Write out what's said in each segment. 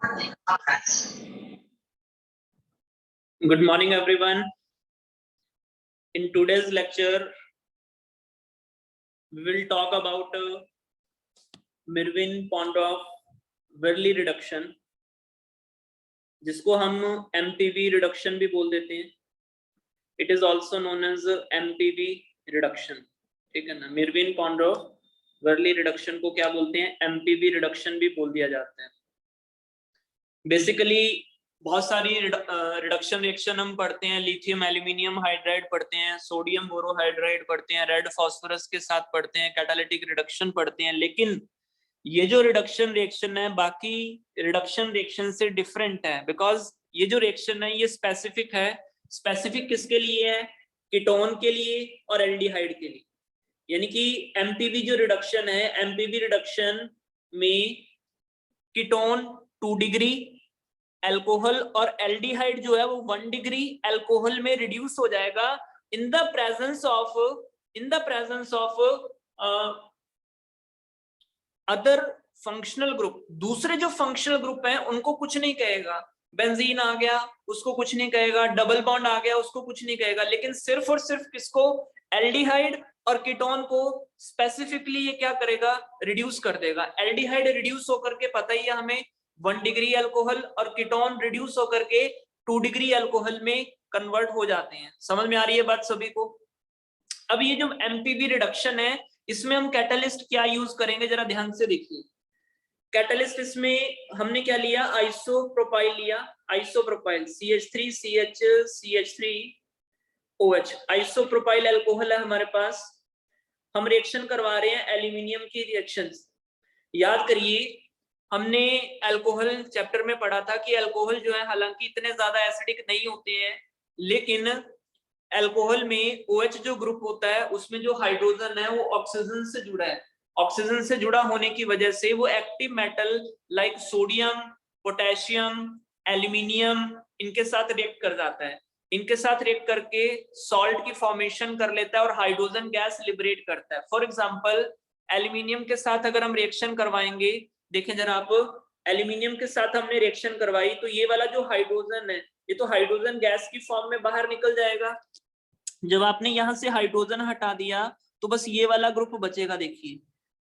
Good morning, everyone. In today's lecture, we will talk about Mervin-Pondorf-Verley reduction, जिसको हम MPV reduction भी बोल देते हैं. It is also known as MPV reduction. ठीक है ना? Mervin-Pondorf-Verley reduction को क्या बोलते हैं? MPV reduction भी बोल दिया जाता है. बेसिकली बहुत सारी रिडक्शन रिएक्शन हम पढ़ते हैं. लिथियम एल्यूमिनियम हाइड्राइड पढ़ते हैं, सोडियम बोरोहाइड्राइड पढ़ते हैं, रेड फास्फोरस के साथ पढ़ते हैं, कैटालिटिक रिडक्शन पढ़ते हैं. लेकिन ये जो रिडक्शन रिएक्शन है बाकी रिडक्शन रिएक्शन से डिफरेंट है, बिकॉज ये जो रिएक्शन है ये स्पेसिफिक है. स्पेसिफिक किसके लिए है? कीटोन के लिए और एल्डिहाइड के लिए. यानी कि एमपीवी जो रिडक्शन है, एमपीवी रिडक्शन में कीटोन 2 डिग्री, अल्कोहल और एल्डिहाइड जो है वो 1 डिग्री अल्कोहल में रिड्यूस हो जाएगा इन the presence of other functional group. दूसरे जो फंक्शनल ग्रुप हैं उनको कुछ नहीं कहेगा. बेंजीन आ गया उसको कुछ नहीं कहेगा, डबल बॉन्ड आ गया उसको कुछ नहीं कहेगा, लेकिन सिर्फ और सिर्फ किसको? एल्डिहाइड और कीटोन को स्पेसिफिकली ये क्या करेगा? रिड्यूस कर देगा. एल्डिहाइड रिड्यूस होकर के पता ही है हमें 1 डिग्री अल्कोहल, और कीटोन रिड्यूस होकर के 2 डिग्री अल्कोहल में कन्वर्ट हो जाते हैं. समझ में आ रही है बात सभी को? अब ये जो एमपीवी रिडक्शन है इसमें हम कैटलिस्ट क्या यूज करेंगे जरा ध्यान से देखिए. कैटलिस्ट इसमें हमने क्या लिया? आइसोप्रोपाइल लिया. आइसोप्रोपाइल CH3CH3OH आइसोप्रोपाइल अल्कोहल है हमारे पास. हम रिएक्शन करवा रहे हैं एल्यूमिनियम की रिएक्शंस. याद करिए हमने अल्कोहल चैप्टर में पढ़ा था कि अल्कोहल जो है हालांकि इतने ज्यादा एसिडिक नहीं होते हैं, लेकिन अल्कोहल में OH जो ग्रुप होता है उसमें जो हाइड्रोजन है वो ऑक्सीजन से जुड़ा है. ऑक्सीजन से जुड़ा होने की वजह से वो active metal like sodium, potassium, aluminium इनके साथ रिएक्ट कर जाता है. इनके साथ रिएक्ट करके सॉल्ट की फॉर्मेशन कर लेता है और हाइड्रोजन गैस लिबरेट करता है. फॉर एग्जांपल एल्यूमिनियम के साथ अगर हम रिएक्शन करवाएंगे, देखें जरा आप, एल्यूमिनियम के साथ हमने रिएक्शन करवाई तो ये वाला जो हाइड्रोजन है ये तो हाइड्रोजन गैस की फॉर्म में बाहर निकल जाएगा. जब आपने यहां से हाइड्रोजन हटा दिया तो बस ये वाला ग्रुप बचेगा. देखिए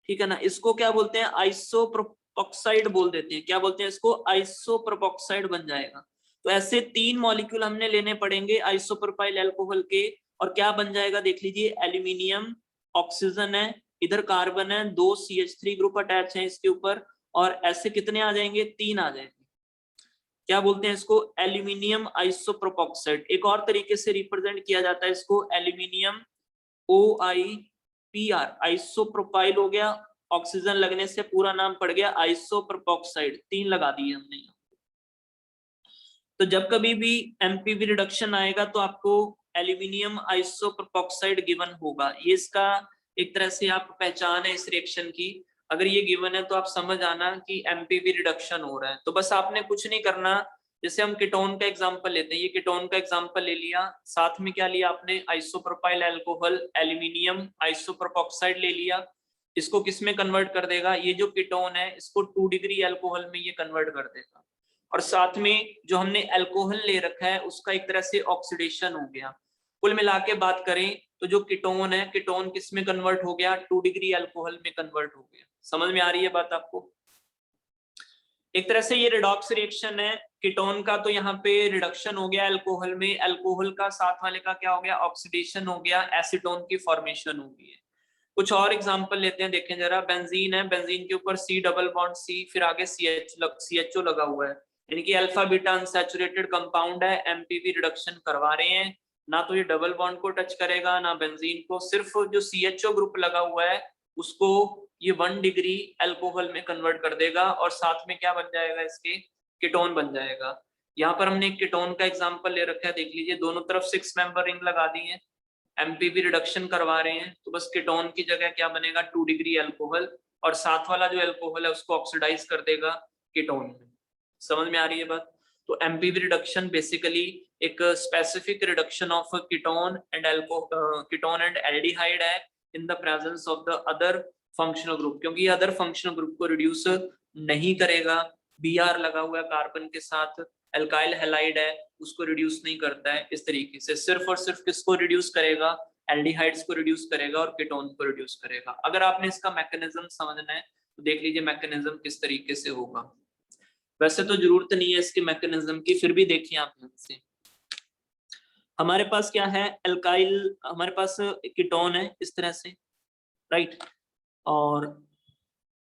ठीक है ना, इसको क्या बोलते हैं? आइसोप्रोपॉक्साइड बोल देते हैं. क्या बोलते हैं इसको? आइसोप्रोपॉक्साइड बन जाएगा. तो ऐसे 3 मॉलिक्यूल हमने लेने पड़ेंगे आइसोप्रोपाइल अल्कोहल के, और क्या बन जाएगा देख लीजिए. एल्यूमिनियम, ऑक्सीजन है, इधर कार्बन है, 2 CH3 ग्रुप अटैच है इसके ऊपर, और ऐसे कितने आ जाएंगे? 3 आ जाएंगे. क्या बोलते हैं इसको? एल्यूमिनियम आइसोप्रोपॉक्साइड. एक और तरीके से रिप्रेजेंट किया जाता है इसको, एल्यूमिनियम OIPR आइसोप्रोपाइल हो गया. ऑक्सीजन लगने से पूरा नाम पड़ गया आइसोप्रोपॉक्साइड. 3 लगा दिए हमने यहाँ. तो जब कभी भी एमपीवी रिडक्शन आएगा तो आपको एल्यूमिनियम आइसोप्रोपॉक्साइड गिवन होगा. ये इसका एक तरह से आप पहचान है इस रिएक्शन की. अगर ये गिवन है तो आप समझ आना कि एमपीवी रिडक्शन हो रहा है. तो बस आपने कुछ नहीं करना. जैसे हम कीटोन का एग्जांपल लेते हैं, ये कीटोन का एग्जांपल ले लिया, साथ में क्या लिया आपने? आइसोप्रोपाइल अल्कोहल, एल्यूमिनियम आइसोप्रोपॉक्साइड ले लिया. इसको किस में कन्वर्ट कर देगा? ये जो कीटोन है इसको 2 डिग्री अल्कोहल में ये कन्वर्ट कर देगा, और साथ में जो हमने अल्कोहल ले रखा है उसका एक तरह से ऑक्सीडेशन हो गया. कुल मिला के बात करें तो जो कीटोन है, कीटोन किस में कन्वर्ट हो गया? 2 डिग्री अल्कोहल में कन्वर्ट हो गया. समझ में आ रही है बात आपको? एक तरह से ये रिडॉक्स रिएक्शन है. कीटोन का तो यहाँ पे रिडक्शन हो गया अल्कोहल में, अल्कोहल का साथ वाले का क्या हो गया? ऑक्सीडेशन हो गया, एसीटोन की फॉर्मेशन हो गई है. कुछ और एग्जांपल लेते हैं, देखें जरा. बेंजीन है, बेंजीन के ऊपर C डबल बॉन्ड C, फिर आगे CHO लगा हुआ है, यानी कि अल्फा बीटा अनसैचुरेटेड कंपाउंड है. एमपीवी रिडक्शन करवा रहे हैं, ना तो ये डबल बॉन्ड को टच करेगा ना बेंजीन को, सिर्फ जो CHO ग्रुप लगा हुआ है उसको ये 1 डिग्री अल्कोहल में कन्वर्ट कर देगा, और साथ में क्या बन जाएगा? इसके कीटोन बन जाएगा. यहाँ पर हमने एक कीटोन का एग्जांपल ले रखा है, देख लीजिए. दोनों तरफ 6 मेंबर रिंग लगा दी है, एमपीवी रिडक्शन करवा रहे हैं, तो बस कीटोन की जगह क्या बनेगा? 2 डिग्री अल्कोहल, और साथ वाला जो अल्कोहल है उसको ऑक्सीडाइज कर देगा कीटोन में. समझ में आ रही है बात? तो एमपीवी रिडक्शन बेसिकली एक specific reduction of ketone and aldehyde है in the presence of the other functional group, क्योंकि अदर फंक्शनल ग्रुप को रिड्यूस नहीं करेगा. Br लगा हुआ है कार्बन के साथ, एल्काइल हैलाइड है, उसको रिड्यूस नहीं करता है। इस तरीके से सिर्फ और सिर्फ किसको रिड्यूस करेगा, एल्डिहाइड्स को रिड्यूस करेगा और कीटोन को रिड्यूस करेगा। अगर आपने इसका मैकेनिज्म समझना है तो देख लीजिए मैकेनिज्म किस तरीके से होगा। वैसे तो जरूरत नहीं है इसके मैकेनिज्म की, फिर भी देखिए आप ध्यान से। हमारे पास क्या है, एल्काइल, हमारे पास कीटोन है इस तरह से, राइट, और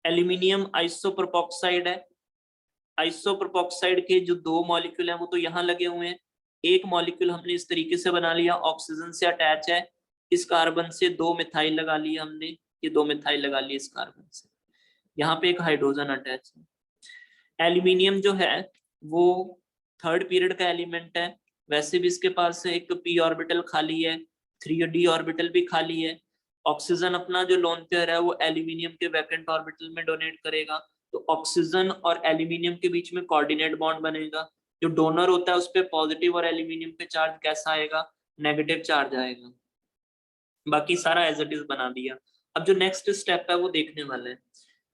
एल्यूमिनियम आइसोप्रोपॉक्साइड है। आइसोप्रोपॉक्साइड के जो 2 मॉलिक्यूल हैं वो तो यहाँ लगे हुए हैं, एक मॉलिक्यूल हमने इस तरीके से बना लिया, ऑक्सीजन से अटैच है, इस कार्बन से 2 मिथाइल लगा लिया हमने, ये 2 मिथाइल लगा लिए इस कार्बन से, यहाँ पे एक हाइड्रोजन अटैच है। एल्यूमिनियम जो है वो 3rd पीरियड का एलिमेंट है, वैसे भी इसके पास एक p ऑर्बिटल खाली है, 3d ऑर्बिटल भी खाली है। ऑक्सीजन अपना जो लोन पेयर है वो एल्यूमिनियम के वैकेंट ऑर्बिटल में डोनेट करेगा, तो ऑक्सीजन और एल्यूमिनियम के बीच में कोऑर्डिनेट बॉन्ड बनेगा। जो डोनर होता है उस पे पॉजिटिव और एल्यूमिनियम पे चार्ज कैसा आएगा, नेगेटिव चार्ज आएगा। बाकी सारा एज इट इज बना दिया। अब जो नेक्स्ट स्टेप है वो देखने वाले हैं।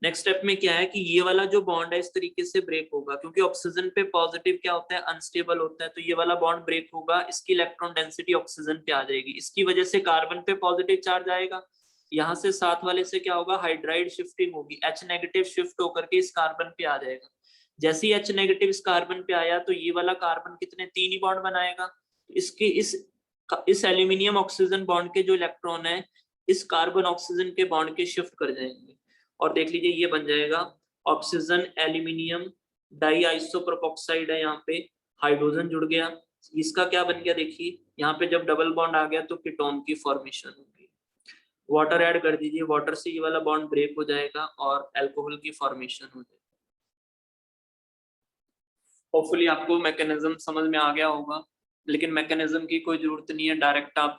नेक्स्ट स्टेप में क्या है कि ये वाला जो बॉन्ड है इस तरीके से ब्रेक होगा, क्योंकि ऑक्सीजन पे पॉजिटिव क्या होता है, अनस्टेबल होता है, तो ये वाला बॉन्ड ब्रेक होगा, इसकी इलेक्ट्रॉन डेंसिटी ऑक्सीजन पे आ जाएगी, इसकी वजह से कार्बन पे पॉजिटिव चार्ज आएगा, यहाँ से साथ वाले से क्या होगा, हाइड्राइड शिफ्टिंग होगी, H नेगेटिव शिफ्ट होकर के इस कार्बन पे आ जाएगा। जैसे ही H नेगेटिव इस कार्बन पे आया तो ये वाला कार्बन कितने 3 ही बॉन्ड बनाएगा, इसके इस एल्यूमिनियम ऑक्सीजन बॉन्ड के जो इलेक्ट्रॉन है इस कार्बन ऑक्सीजन के बॉन्ड के शिफ्ट कर जाएंगे, और देख लीजिए ये बन जाएगा ऑक्सीजन एल्यूमिनियम डाई आइसोप्रोपॉक्साइड है, यहाँ पे हाइड्रोजन जुड़ गया, इसका क्या बन गया देखिए, यहाँ पे जब डबल बॉन्ड आ गया तो कीटोन की फॉर्मेशन होगी। वाटर ऐड कर दीजिए, वाटर से ये वाला बॉन्ड ब्रेक हो जाएगा और अल्कोहल की फॉर्मेशन हो जाएगी। होपफुली आपको मैकेनिज्म समझ में आ गया होगा, लेकिन मैकेनिज्म की कोई जरूरत नहीं है, डायरेक्ट आप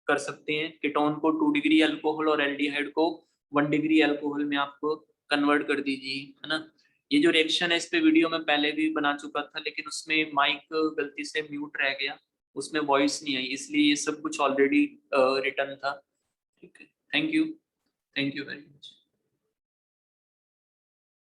कर सकते हैं। कीटोन को 2 डिग्री अल्कोहल और एल्डिहाइड को 1 डिग्री अल्कोहल में आपको कन्वर्ट कर दीजिए, है ना। ये जो रिएक्शन है इस पे वीडियो में पहले भी बना चुका था, लेकिन उसमें माइक गलती से म्यूट रह गया, उसमें वॉइस नहीं आई, इसलिए ये सब कुछ ऑलरेडी रिटर्न था। ठीक है, थैंक यू वेरी मच।